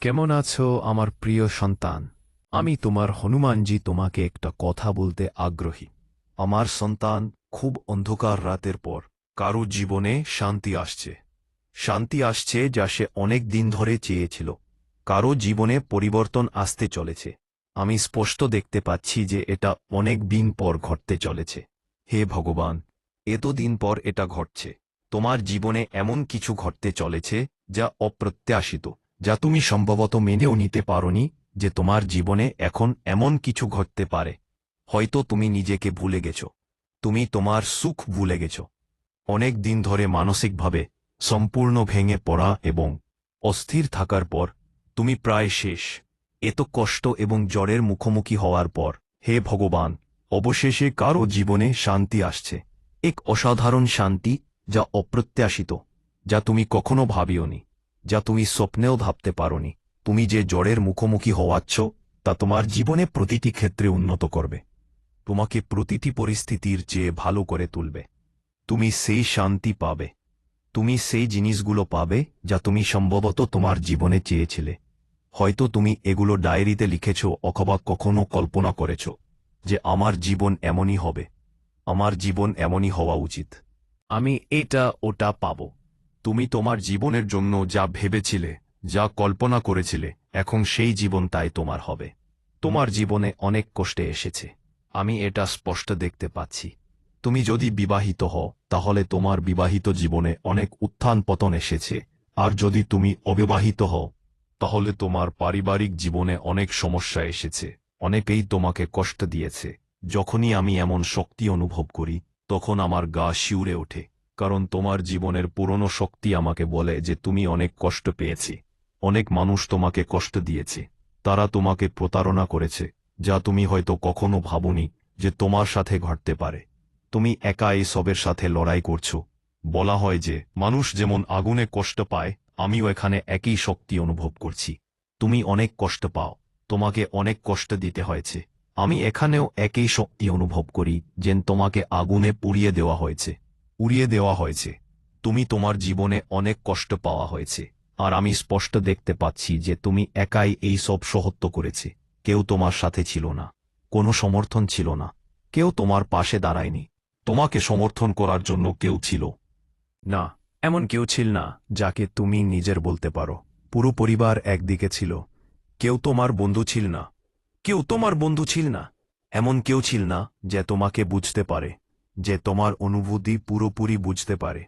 কেমন আছো আমার প্রিয় সন্তান? আমি তোমার হনুমানজি তোমাকে একটা কথা বলতে আগ্রহী। আমার সন্তান, খুব অন্ধকার রাতের পর কারো জীবনে শান্তি আসছে। শান্তি আসছে যা সে অনেক দিন ধরে চেয়েছিল। কারো জীবনে পরিবর্তন আসতে চলেছে। আমি স্পষ্ট দেখতে পাচ্ছি যে এটা অনেক দিন পর ঘটতে চলেছে। হে ভগবান, এতদিন পর এটা ঘটছে। তোমার জীবনে এমন কিছু ঘটতে চলেছে যা অপ্রত্যাশিত, যা তুমি সম্ভবত মেনেও নিতে পারোনি যে তোমার জীবনে এখন এমন কিছু ঘটতে পারে। হয়তো তুমি নিজেকে ভুলে গেছ। তুমি তোমার সুখ ভুলে গেছ। অনেক দিন ধরে মানসিকভাবে সম্পূর্ণ ভেঙে পড়া এবং অস্থির থাকার পর তুমি প্রায় শেষ। এত কষ্ট এবং জ্বরের মুখোমুখি হওয়ার পর, হে ভগবান, অবশেষে কারো জীবনে শান্তি আসছে। এক অসাধারণ শান্তি, যা অপ্রত্যাশিত, যা তুমি কখনো ভাবিওনি, যা তুমি স্বপ্নেও ভাবতে পারোনি। তুমি যে জ্বরের মুখোমুখি হওয়াচ্ছ তা তোমার জীবনে প্রতিটি ক্ষেত্রে উন্নত করবে। তোমাকে প্রতিটি পরিস্থিতির চেয়ে ভালো করে তুলবে। তুমি সেই শান্তি পাবে। তুমি সেই জিনিসগুলো পাবে যা তুমি সম্ভবত তোমার জীবনে চেয়েছিলে। হয়তো তুমি এগুলো ডায়েরিতে লিখেছ অথবা কখনো কল্পনা করেছ যে আমার জীবন এমনই হবে, আমার জীবন এমনই হওয়া উচিত, আমি এটা ওটা পাব। তুমি তোমার জীবনের জন্য যা ভেবেছিলে, যা কল্পনা করেছিলে, এখন সেই জীবন তাই তোমার হবে। তোমার জীবনে অনেক কষ্টে এসেছে, আমি এটা স্পষ্ট দেখতে পাচ্ছি। তুমি যদি বিবাহিত হও তাহলে তোমার বিবাহিত জীবনে অনেক উত্থান পতন এসেছে, আর যদি তুমি অবিবাহিত হও তাহলে তোমার পারিবারিক জীবনে অনেক সমস্যা এসেছে। অনেকেই তোমাকে কষ্ট দিয়েছে। যখনই আমি এমন শক্তি অনুভব করি তখন আমার গা শিউরে ওঠে, কারণ তোমার জীবনের পুরনো শক্তি আমাকে বলে যে তুমি অনেক কষ্ট পেয়েছি। অনেক মানুষ তোমাকে কষ্ট দিয়েছে। তারা তোমাকে প্রতারণা করেছে, যা তুমি হয়তো কখনো ভাবনি যে তোমার সাথে ঘটতে পারে। তুমি একা এই সবের সাথে লড়াই করছো। বলা হয় যে মানুষ যেমন আগুনে কষ্ট পায়, আমিও এখানে একই শক্তি অনুভব করছি। তুমি অনেক কষ্ট পাও, তোমাকে অনেক কষ্ট দিতে হয়েছে। আমি এখানেও একই শক্তি অনুভব করি, যেন তোমাকে আগুনে পুড়িয়ে দেওয়া হয়েছে, উড়িয়ে দেওয়া হয়েছে। তুমি তোমার জীবনে অনেক কষ্ট পাওয়া হয়েছে, আর আমি স্পষ্ট দেখতে পাচ্ছি যে তুমি একাই এই সব সহ্য করেছে। কেউ তোমার সাথে ছিল না, কোনো সমর্থন ছিল না, কেউ তোমার পাশে দাঁড়ায়নি। তোমাকে সমর্থন করার জন্য কেউ ছিল না, এমন কেউ ছিল না যাকে তুমি নিজের বলতে পারো। পুরো পরিবার একদিকে ছিল। কেউ তোমার বন্ধু ছিল না, কেউ তোমার বন্ধু ছিল না। এমন কেউ ছিল না যে তোমাকে বুঝতে পারে, যে তোমার অনুভূতি পুরোপুরি বুঝতে পারে।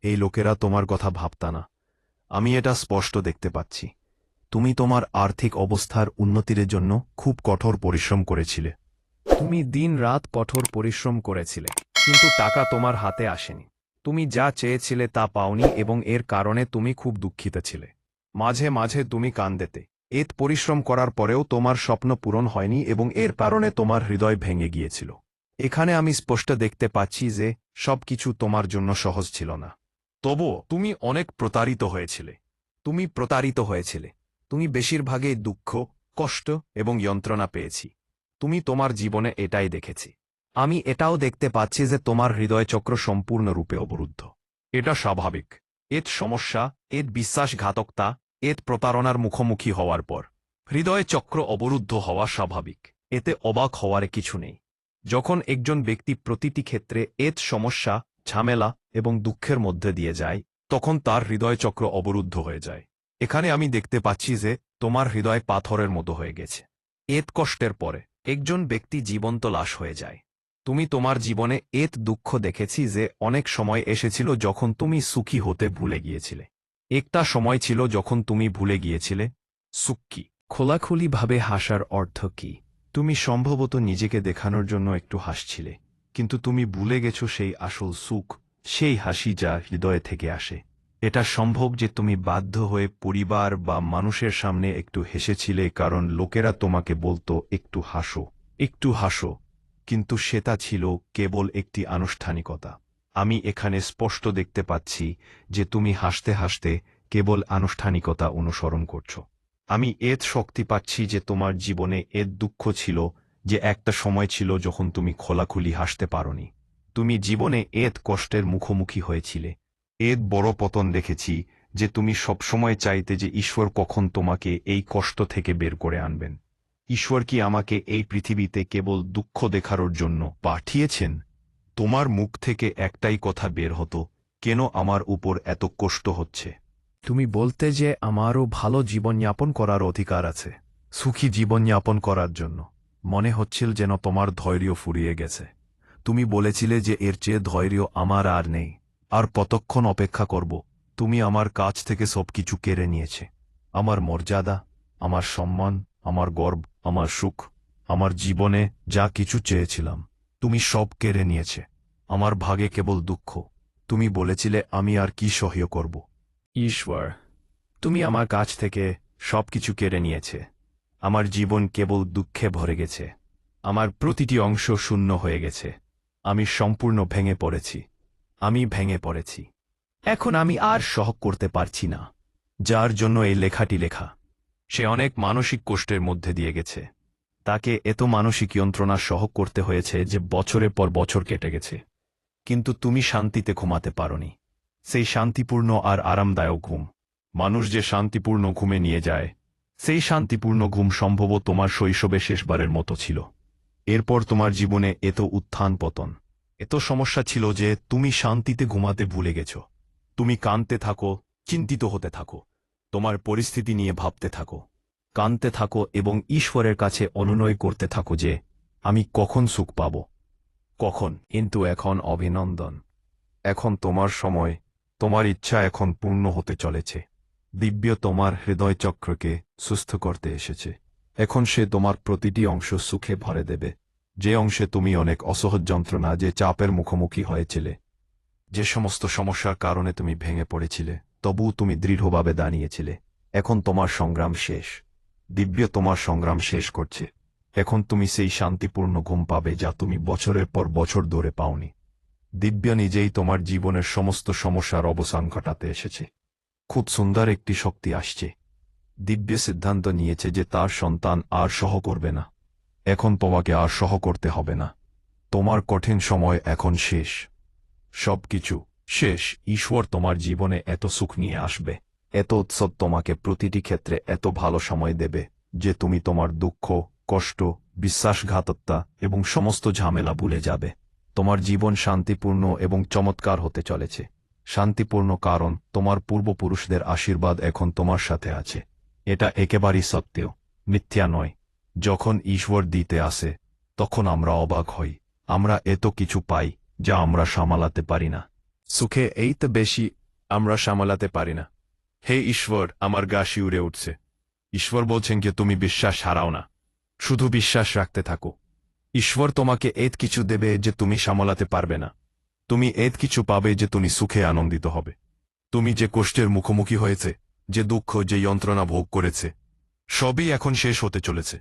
এই লোকেরা তোমার কথা ভাবতা না। আমি এটা স্পষ্ট দেখতে পাচ্ছি। তুমি তোমার আর্থিক অবস্থার উন্নতির জন্য খুব কঠোর পরিশ্রম করেছিলে। তুমি দিন রাত কঠোর পরিশ্রম করেছিলে, কিন্তু টাকা তোমার হাতে আসেনি। তুমি যা চেয়েছিলে তা পাওনি এবং এর কারণে তুমি খুব দুঃখিত ছিলে। মাঝে মাঝে তুমি কাঁদতে। এত পরিশ্রম করার পরেও তোমার স্বপ্ন পূরণ হয়নি এবং এর কারণে তোমার হৃদয় ভেঙে গিয়েছিল। এখানে আমি স্পষ্ট দেখতে পাচ্ছি যে সবকিছু তোমার জন্য সহজ ছিল না। তবুও তুমি অনেক প্রতারিত হয়েছিলে। তুমি প্রতারিত হয়েছিলে। তুমি বেশিরভাগই দুঃখ, কষ্ট এবং যন্ত্রণা পেয়েছি। তুমি তোমার জীবনে এটাই দেখেছি। আমি এটাও দেখতে পাচ্ছি যে তোমার হৃদয় চক্র সম্পূর্ণরূপে অবরুদ্ধ। এটা স্বাভাবিক। এর সমস্যা, এর বিশ্বাসঘাতকতা, এর প্রতারণার মুখোমুখি হওয়ার পর হৃদয় চক্র অবরুদ্ধ হওয়া স্বাভাবিক। এতে অবাক হওয়ার কিছু নেই। যখন একজন ব্যক্তি প্রতিটি ক্ষেত্রে এর সমস্যা, ঝামেলা এবং দুঃখের মধ্যে দিয়ে যায়, তখন তার হৃদয় চক্র অবরুদ্ধ হয়ে যায়। এখানে আমি দেখতে পাচ্ছি যে তোমার হৃদয় পাথরের মতো হয়ে গেছে। এত কষ্টের পরে একজন ব্যক্তি জীবন্ত লাশ হয়ে যায়। তুমি তোমার জীবনে এত দুঃখ দেখেছি যে অনেক সময় এসেছিল যখন তুমি সুখী হতে ভুলে গিয়েছিলে। একটা সময় ছিল যখন তুমি ভুলে গিয়েছিলে সুখ কি, খোলাখুলিভাবে হাসার অর্থ কি। তুমি সম্ভবত নিজেকে দেখানোর জন্য একটু হাসছিলে, কিন্তু তুমি ভুলে গেছো সেই আসল সুখ, সেই হাসি যা হৃদয় থেকে আসে। এটা সম্ভব যে তুমি বাধ্য হয়ে পরিবার বা মানুষের সামনে একটু হেসেছিলে কারণ লোকেরা তোমাকে বলতো একটু হাসো, একটু হাসো, কিন্তু সেটা ছিল কেবল একটি আনুষ্ঠানিকতা। আমি এখানে স্পষ্ট দেখতে পাচ্ছি যে তুমি হাসতে হাসতে কেবল আনুষ্ঠানিকতা অনুসরণ করছো। আমি এত শক্তি পাচ্ছি যে তোমার জীবনে এত দুঃখ ছিল যে একটা সময় ছিল যখন তুমি খোলাখুলি হাসতে পারোনি। তুমি জীবনে এত কষ্টের মুখোমুখি হয়েছিলে। এত বড় পতন দেখেছি যে তুমি সবসময় চাইতে যে ঈশ্বর কখন তোমাকে এই কষ্ট থেকে বের করে আনবেন। ঈশ্বর কি আমাকে এই পৃথিবীতে কেবল দুঃখ দেখানোর জন্য পাঠিয়েছেন? তোমার মুখ থেকে একটাই কথা বের হতো, কেন আমার উপর এত কষ্ট হচ্ছে? তুমি বলতে যে আমারও ভালো জীবনযাপন করার অধিকার আছে, সুখী জীবনযাপন করার জন্য। মনে হচ্ছিল যেন তোমার ধৈর্য ফুরিয়ে গেছে। তুমি বলেছিলে যে এর চেয়ে ধৈর্য আমার আর নেই, আর কতক্ষণ অপেক্ষা করব। তুমি আমার কাছ থেকে সবকিছু কেড়ে নিয়েছে, আমার মর্যাদা, আমার সম্মান, আমার গর্ব, আমার সুখ, আমার জীবনে যা কিছু চেয়েছিলাম তুমি সব কেড়ে নিয়েছে। আমার ভাগে কেবল দুঃখ। তুমি বলেছিলে আমি আর কি সহ্য করব। ঈশ্বর, তুমি আমার কাছ থেকে সবকিছু কেড়ে নিয়েছে। আমার জীবন কেবল দুঃখে ভরে গেছে। আমার প্রতিটি অংশ শূন্য হয়ে গেছে। আমি সম্পূর্ণ ভেঙে পড়েছি। আমি ভেঙে পড়েছি। এখন আমি আর সহ্য করতে পারছি না। যার জন্য এই লেখাটি লেখা, সে অনেক মানসিক কষ্টের মধ্যে দিয়ে গেছে। তাকে এত মানসিক যন্ত্রণা সহ্য করতে হয়েছে যে বছরের পর বছর কেটে গেছে। কিন্তু তুমি শান্তিতে ঘুমাতে পারোনি। সেই শান্তিপূর্ণ আর আরামদায়ক ঘুম, মানুষ যে শান্তিপূর্ণ ঘুমে নিয়ে যায়, সেই শান্তিপূর্ণ ঘুম সম্ভবত তোমার শৈশবে শেষবারের মতো ছিল। এরপর তোমার জীবনে এত উত্থান পতন, এত সমস্যা ছিল যে তুমি শান্তিতে ঘুমাতে ভুলে গেছ। তুমি কাঁদতে থাকো, চিন্তিত হতে থাকো, তোমার পরিস্থিতি নিয়ে ভাবতে থাকো, কাঁদতে থাকো এবং ঈশ্বরের কাছে অনুনয় করতে থাকো যে আমি কখন সুখ পাব, কখন। কিন্তু এখন অভিনন্দন, এখন তোমার সময়, তোমার ইচ্ছা এখন পূর্ণ হতে চলেছে। দিব্য তোমার হৃদয় চক্রকে সুস্থ করতে এসেছে। এখন সে তোমার প্রতিটি অংশ সুখে ভরে দেবে। যে অংশে তুমি অনেক অসহ্য যন্ত্রণা, যে চাপের মুখোমুখি হয়েছিলে, যে সমস্ত সমস্যার কারণে তুমি ভেঙে পড়েছিলে, তবুও তুমি দৃঢ়ভাবে দাঁড়িয়েছিলে। এখন তোমার সংগ্রাম শেষ। দিব্য তোমার সংগ্রাম শেষ করছে। এখন তুমি সেই শান্তিপূর্ণ ঘুম পাবে যা তুমি বছরের পর বছর ধরে পাওনি। দিব্য নিজেই তোমার জীবনের সমস্ত সমস্যার অবসান ঘটাতে এসেছে। খুব সুন্দর একটি শক্তি আসছে। দিব্য সিদ্ধান্ত নিয়েছে যে তার সন্তান আর সহ করবে না। এখন তোমাকে আর সহ করতে হবে না। তোমার কঠিন সময় এখন শেষ। সবকিছু শেষ। ঈশ্বর তোমার জীবনে এত সুখ নিয়ে আসবে, এত উৎসব তোমাকে প্রতিটি ক্ষেত্রে এত ভালো সময় দেবে যে তুমি তোমার দুঃখ, কষ্ট, বিশ্বাসঘাতকতা এবং সমস্ত ঝামেলা ভুলে যাবে। তোমার জীবন শান্তিপূর্ণ এবং চমৎকার হতে চলেছে। শান্তিপূর্ণ কারণ তোমার পূর্বপুরুষদের আশীর্বাদ এখন তোমার সাথে আছে। এটা একেবারেই সত্য, মিথ্যা নয়। যখন ঈশ্বর দিতে আসে তখন আমরা অবাক হই। আমরা এত কিছু পাই যা আমরা সামলাতে পারি না। সুখে এই তো বেশি আমরা সামলাতে পারি না। হে ঈশ্বর, আমার গা শিউরে উঠছে। ঈশ্বর বলছেন যে তুমি বিশ্বাস হারাও না, শুধু বিশ্বাস রাখতে থাকো। ঈশ্বর তোমাকে এত কিছু দেবে যে তুমি সামলাতে পারবে না। তুমি এত কিছু পাবে যে তুমি সুখে আনন্দিত হবে। তুমি যে কষ্টের মুখোমুখি হয়েছে, যে দুঃখ, যে যন্ত্রণা ভোগ করেছে, সবই এখন শেষ হতে চলেছে।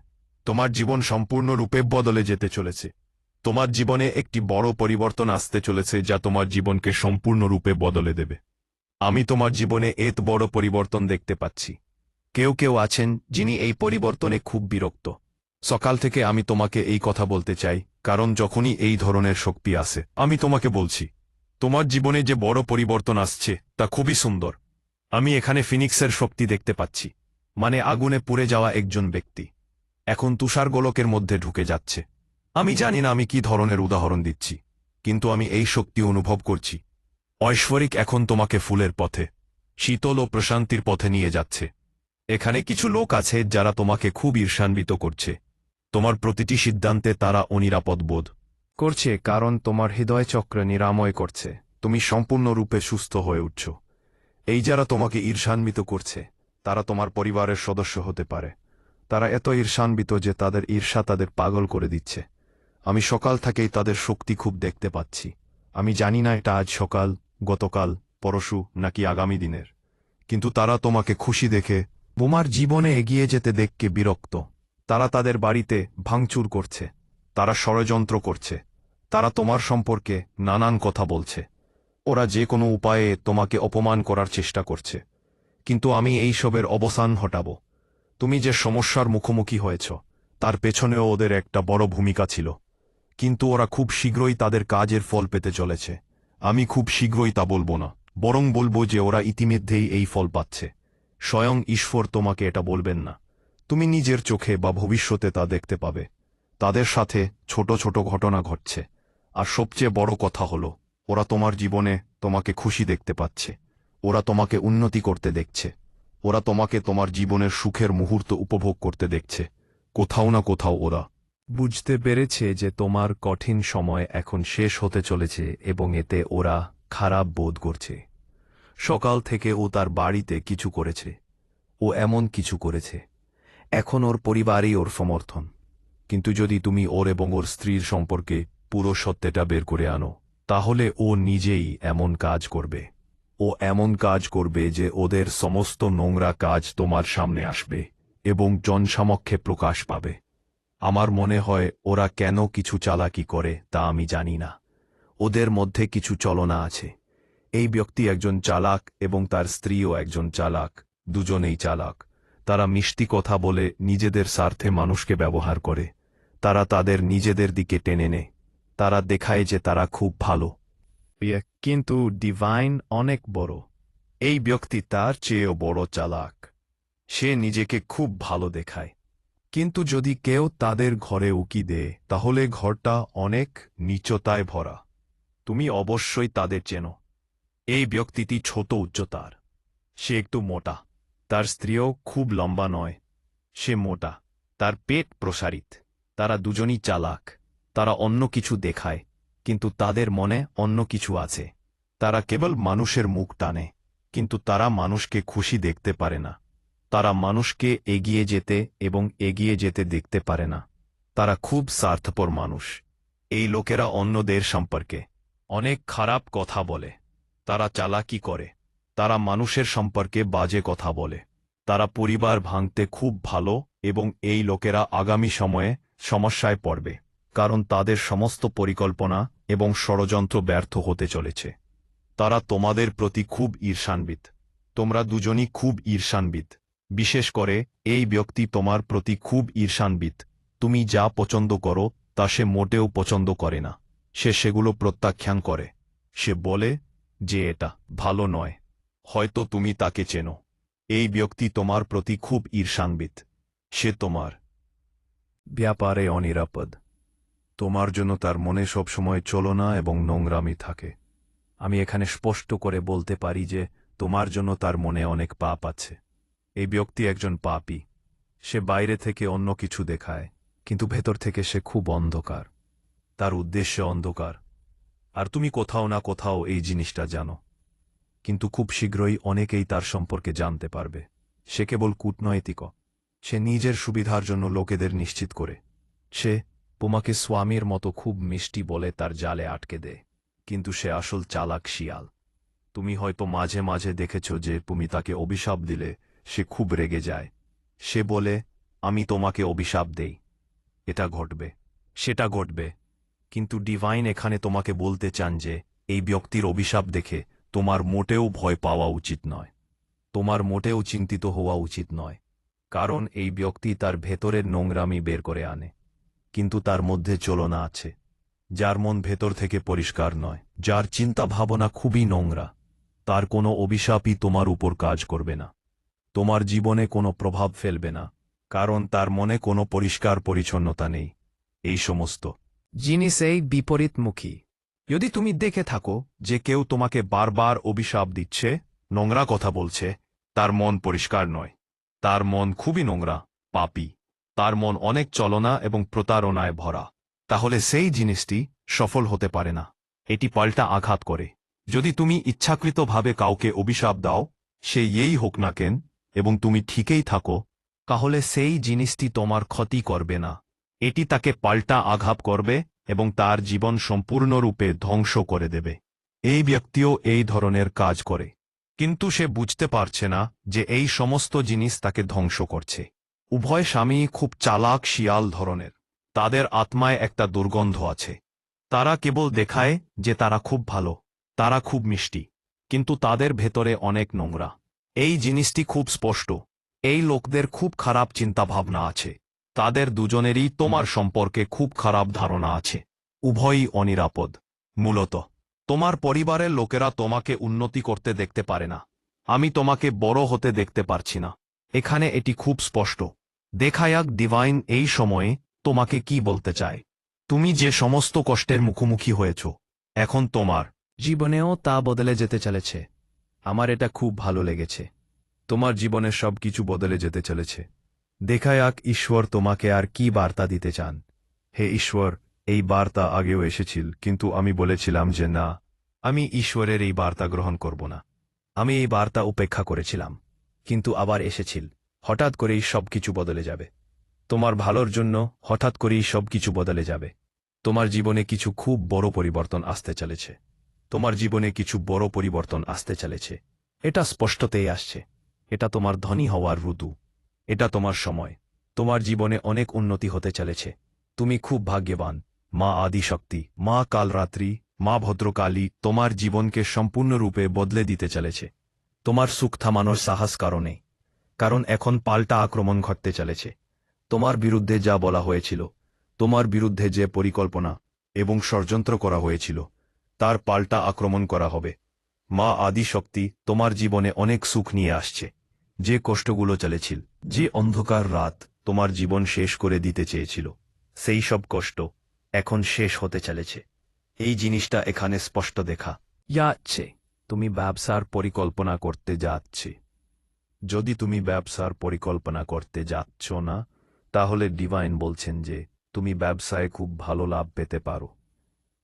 তোমার জীবন সম্পূর্ণরূপে বদলে যেতে চলেছে। তোমার জীবনে একটি বড় পরিবর্তন আসতে চলেছে যা তোমার জীবনকে সম্পূর্ণরূপে বদলে দেবে। আমি তোমার জীবনে এত বড় পরিবর্তন দেখতে পাচ্ছি। কেউ কেউ আছেন যিনি এই পরিবর্তনে খুব বিরক্ত। সকাল থেকে আমি তোমাকে এই কথা বলতে চাই, কারণ যখনই এই ধরনের শক্তি আসে, আমি তোমাকে বলছি তোমার জীবনে যে বড় পরিবর্তন আসছে তা খুবই সুন্দর। আমি এখানে ফিনিক্সের শক্তি দেখতে পাচ্ছি, মানে আগুনে পুড়ে যাওয়া একজন ব্যক্তি এখন তুষারগোলকের মধ্যে ঢুকে যাচ্ছে। আমি জানি না আমি কি ধরনের উদাহরণ দিচ্ছি, কিন্তু আমি এই শক্তি অনুভব করছি। ঐশ্বরিক এখন তোমাকে ফুলের পথে, শীতল ও প্রশান্তির পথে নিয়ে যাচ্ছে। এখানে কিছু লোক আছে যারা তোমাকে খুব ঈর্ষান্বিত করছে। তোমার প্রতিটি সিদ্ধান্তে তারা অনিরাপদ বোধ করছে, কারণ তোমার হৃদয় চক্র নিরাময় করছে। তুমি সম্পূর্ণরূপে সুস্থ হয়ে উঠছ। এই যারা তোমাকে ঈর্ষান্বিত করছে তারা তোমার পরিবারের সদস্য হতে পারে। তারা এত ঈর্ষান্বিত যে তাদের ঈর্ষা তাদের পাগল করে দিচ্ছে। আমি সকাল থেকেই তাদের শক্তি খুব দেখতে পাচ্ছি। আমি জানি না এটা আজ সকাল, গতকাল, পরশু নাকি আগামী দিনের, কিন্তু তারা তোমাকে খুশি দেখে, তোমার জীবনে এগিয়ে যেতে দেখকে বিরক্ত। তারা তাদের বাড়িতে ভাঙচুর করছে, তারা ষড়যন্ত্র করছে, তারা তোমার সম্পর্কে নানান কথা বলছে। ওরা যে কোনো উপায়ে তোমাকে অপমান করার চেষ্টা করছে, কিন্তু আমি এই সবের অবসান ঘটাবো। তুমি যে সমস্যার মুখোমুখি হয়েছ তার পেছনেও ওদের একটা বড় ভূমিকা ছিল, কিন্তু ওরা খুব শীঘ্রই তাদের কাজের ফল পেতে চলেছে। আমি খুব শীঘ্রই তা বলবো না, বরং বলবো যে ওরা ইতিমধ্যেই এই ফল পাচ্ছে। স্বয়ং ঈশ্বর তোমাকে এটা বলবেন না। তুমি নিজের চোখে বা ভবিষ্যতে তা দেখতে পাবে। তাদের সাথে ছোট ছোট ঘটনা ঘটছে, আর সবচেয়ে বড় কথা হলো ওরা তোমার জীবনে তোমাকে খুশি দেখতে পাচ্ছে। ওরা তোমাকে উন্নতি করতে দেখছে। ওরা তোমাকে তোমার জীবনের সুখের মুহূর্ত উপভোগ করতে দেখছে। কোথাও না কোথাও ওরা বুঝতে পেরেছে যে তোমার কঠিন সময় এখন শেষ হতে চলেছে, এবং এতে ওরা খারাপ বোধ করছে। সকাল থেকে ও তার বাড়িতে কিছু করেছে, ও এমন কিছু করেছে, এখন ওর পরিবারই ওর সমর্থন। কিন্তু যদি তুমি ওর এবং ওর স্ত্রীর সম্পর্কে পুরো সত্যটা বের করে আনো, তাহলে ও নিজেই এমন কাজ করবে। ও এমন কাজ করবে যে ওদের সমস্ত নোংরা কাজ তোমার সামনে আসবে এবং জনসমক্ষে প্রকাশ পাবে। আমার মনে হয় ওরা কেন কিছু চালাকি করে তা আমি জানি না। ওদের মধ্যে কিছু চলনা আছে। এই ব্যক্তি একজন চালাক এবং তার স্ত্রীও একজন চালাক, দুজনেই চালাক। তারা মিষ্টি কথা বলে নিজেদের স্বার্থে মানুষকে ব্যবহার করে। তারা তাদের নিজেদের দিকে টেনে নেয়। তারা দেখায় যে তারা খুব ভালো, কিন্তু ডিভাইন অনেক বড়। এই ব্যক্তি তার চেয়েও বড় চালাক। সে নিজেকে খুব ভালো দেখায়, কিন্তু যদি কেউ তাদের ঘরে উকি দেয় তাহলে ঘরটা অনেক নীচতায় ভরা। তুমি অবশ্যই তাদের চেনো। এই ব্যক্তিটি ছোট উচ্চতার। সে একটু মোটা। তার স্ত্রীও খুব লম্বা নয়। সে মোটা, তার পেট প্রসারিত। তারা দুজনই চালাক। তারা অন্য কিছু দেখায়, কিন্তু তাদের মনে অন্য কিছু আছে। তারা কেবল মানুষের মুখ টানে, কিন্তু তারা মানুষকে খুশি দেখতে পারে না। তারা মানুষকে এগিয়ে যেতে এবং এগিয়ে যেতে দেখতে পারে না। তারা খুব স্বার্থপর মানুষ। এই লোকেরা অন্যদের সম্পর্কে অনেক খারাপ কথা বলে। তারা চালাকি করে। তারা মানুষের সম্পর্কে বাজে কথা বলে। তারা পরিবার ভাঙতে খুব ভালো, এবং এই লোকেরা আগামী সময়ে সমস্যায় পড়বে, কারণ তাদের সমস্ত পরিকল্পনা এবং ষড়যন্ত্র ব্যর্থ হতে চলেছে। তারা তোমাদের প্রতি খুব ঈর্ষান্বিত। তোমরা দুজনই খুব ঈর্ষান্বিত। বিশেষ করে এই ব্যক্তি তোমার প্রতি খুব ঈর্ষান্বিত। তুমি যা পছন্দ করো তা সে মোটেও পছন্দ করে না। সে সেগুলো প্রত্যাখ্যান করে। সে বলে যে এটা ভালো নয়। হয়তো তুমি তাকে চেনো। এই ব্যক্তি তোমার প্রতি খুব ঈর্ষান্বিত। সে তোমার ব্যাপারে অনিরাপদ। তোমার জন্য তার মনে সবসময় চলনা এবং নোংরামি থাকে। আমি এখানে স্পষ্ট করে বলতে পারি যে তোমার জন্য তার মনে অনেক পাপ আছে। এই ব্যক্তি একজন পাপী। সে বাইরে থেকে অন্য কিছু দেখায়, কিন্তু ভেতর থেকে সে খুব অন্ধকার। তার উদ্দেশ্য অন্ধকার। আর তুমি কোথাও না কোথাও এই জিনিসটা জানো। কিন্তু খুব শীঘ্রই অনেকেই তার সম্পর্কে জানতে পারবে। সে কেবল কূটনৈতিক। সে নিজের সুবিধার জন্য লোকেদের নিশ্চিত করে। সে তোমাকে স্বামীর মতো খুব মিষ্টি বলে তার জালে আটকে দেয়, কিন্তু সে আসল চালাক শিয়াল। তুমি হয়তো মাঝে মাঝে দেখেছ যে তুমি তাকে অভিশাপ দিলে সে খুব রেগে যায়। সে বলে, আমি তোমাকে অভিশাপ দেই, এটা ঘটবে, সেটা ঘটবে। কিন্তু ডিভাইন এখানে তোমাকে বলতে চান যে এই ব্যক্তির অভিশাপ দেখে তোমার মোটেও ভয় পাওয়া উচিত নয়। তোমার মোটেও চিন্তিত হওয়া উচিত নয়, কারণ এই ব্যক্তি তার ভেতরের নোংরামি বের করে আনে, কিন্তু তার মধ্যে চলনা আছে। যার মন ভেতর থেকে পরিষ্কার নয়, যার চিন্তা ভাবনা খুবই নোংরা, তার কোনো অভিশাপই তোমার উপর কাজ করবে না। তোমার জীবনে কোনো প্রভাব ফেলবে না, কারণ তার মনে কোনো পরিষ্কার পরিচ্ছন্নতা নেই। এই সমস্ত জিনিস এই বিপরীতমুখী। যদি তুমি দেখে থাকো যে কেউ তোমাকে বারবার অভিশাপ দিচ্ছে, নোংরা কথা বলছে, তার মন পরিষ্কার নয়। তার মন খুবই নোংরা, পাপী। তার মন অনেক চলনা এবং প্রতারণায় ভরা। তাহলে সেই জিনিসটি সফল হতে পারে না। এটি পাল্টা আঘাত করে। যদি তুমি ইচ্ছাকৃতভাবে কাউকে অভিশাপ দাও, সে এই হোক না কেন, এবং তুমি ঠিকই থাকো, তাহলে সেই জিনিসটি তোমার ক্ষতি করবে না। এটি তাকে পাল্টা আঘাত করবে এবং তার জীবন সম্পূর্ণরূপে ধ্বংস করে দেবে। এই ব্যক্তিও এই ধরনের কাজ করে, কিন্তু সে বুঝতে পারছে না যে এই সমস্ত জিনিস তাকে ধ্বংস করছে। উভয় স্বামী খুব চালাক শিয়াল ধরনের। তাদের আত্মায় একটা দুর্গন্ধ আছে। তারা কেবল দেখায় যে তারা খুব ভালো, তারা খুব মিষ্টি, কিন্তু তাদের ভেতরে অনেক নোংরা। এই জিনিসটি খুব স্পষ্ট। এই লোকদের খুব খারাপ চিন্তাভাবনা আছে। তাদের দুজনেরই তোমার সম্পর্কে খুব খারাপ ধারণা আছে। উভয়ই অনিরাপদ। মূলত তোমার পরিবারের লোকেরা তোমাকে উন্নতি করতে দেখতে পারে না। আমি তোমাকে বড় হতে দেখতে পারছি না। এখানে এটি খুব স্পষ্ট। দেখা যাক ডিভাইন এই সময়ে তোমাকে কি বলতে চায়। তুমি যে সমস্ত কষ্টের মুখোমুখি হয়েছ, এখন তোমার জীবনেও তা বদলে যেতে চলেছে। আমার এটা খুব ভালো লেগেছে। তোমার জীবনের সব কিছু বদলে যেতে চলেছে। দেখা যাক ঈশ্বর তোমাকে আর কি বার্তা দিতে চান। হে ঈশ্বর, এই বার্তা আগেও এসেছিল, কিন্তু আমি বলেছিলাম যে না, আমি ঈশ্বরের এই বার্তা গ্রহণ করব না। আমি এই বার্তা উপেক্ষা করেছিলাম, কিন্তু আবার এসেছিল। হঠাৎ করেই সব কিছু বদলে যাবে। তোমার ভালোর জন্য হঠাৎ করেই সব কিছু বদলে যাবে। তোমার জীবনে কিছু খুব বড় পরিবর্তন আসতে চলেছে। তোমার জীবনে কিছু বড় পরিবর্তন আসতে চলেছে। এটা স্পষ্টতেই আসছে। এটা তোমার ধনী হওয়ার ঋতু। এটা তোমার সময়। তোমার জীবনে অনেক উন্নতি হতে চলেছে। তুমি খুব ভাগ্যবান। মা আদিশক্তি, মা কালরাত্রি, মা ভদ্রকালী তোমার জীবনকে সম্পূর্ণরূপে বদলে দিতে চলেছে। তোমার সুখ থামানোর সাহস কারণে, কারণ এখন পাল্টা আক্রমণ ঘটতে চলেছে। তোমার বিরুদ্ধে যা বলা হয়েছিল, তোমার বিরুদ্ধে যে পরিকল্পনা এবং ষড়যন্ত্র করা হয়েছিল, তার পাল্টা আক্রমণ করা হবে। মা আদিশক্তি তোমার জীবনে অনেক সুখ নিয়ে আসছে। যে কষ্টগুলো চলেছিল, যে অন্ধকার রাত তোমার জীবন শেষ করে দিতে চেয়েছিল, সেই সব কষ্ট এখন শেষ হতে চলেছে। এই জিনিসটা এখানে স্পষ্ট দেখা যাচ্ছে। তুমি ব্যবসার পরিকল্পনা করতে যাচ্ছি। যদি তুমি ব্যবসার পরিকল্পনা করতে যাচ্ছ না, তাহলে ডিভাইন বলছেন যে তুমি ব্যবসায় খুব ভালো লাভ পেতে পারো।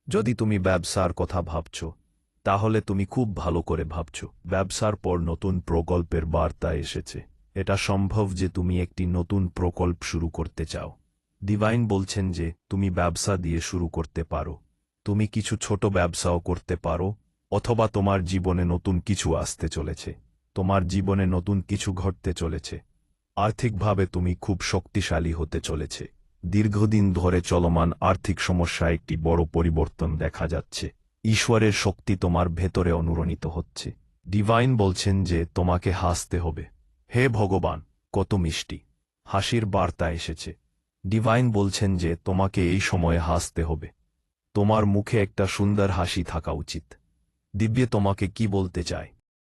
যদি তুমি ব্যবসার কথা ভাবছ, তাহলে তুমি খুব ভালো করে ভাবছ। ব্যবসার পর নতুন প্রকল্পের বার্তা এসেছে। এটা সম্ভব যে তুমি একটি নতুন প্রকল্প শুরু করতে চাও। ডিভাইন বলছেন যে তুমি ব্যবসা দিয়ে শুরু করতে পারো। তুমি কিছু ছোট ব্যবসাও করতে পারো, অথবা তোমার জীবনে নতুন কিছু আসতে চলেছে। তোমার জীবনে নতুন কিছু ঘটতে চলেছে। আর্থিকভাবে তুমি খুব শক্তিশালী হতে চলেছে। দীর্ঘদিন ধরে চলমান আর্থিক সমস্যায় একটি বড় পরিবর্তন দেখা যাচ্ছে। ঈশ্বরের শক্তি তোমার ভেতরে অনুরণিত হচ্ছে। ডিভাইন বলছেন যে তোমাকে হাসতে হবে। হে ভগবান, কত মিষ্টি হাসির বার্তা এসেছে। ডিভাইন বলছেন যে তোমাকে এই সময়ে হাসতে হবে। তোমার মুখে একটা সুন্দর হাসি থাকা উচিত। দিব্যে তোমাকে কি বলতে চায়?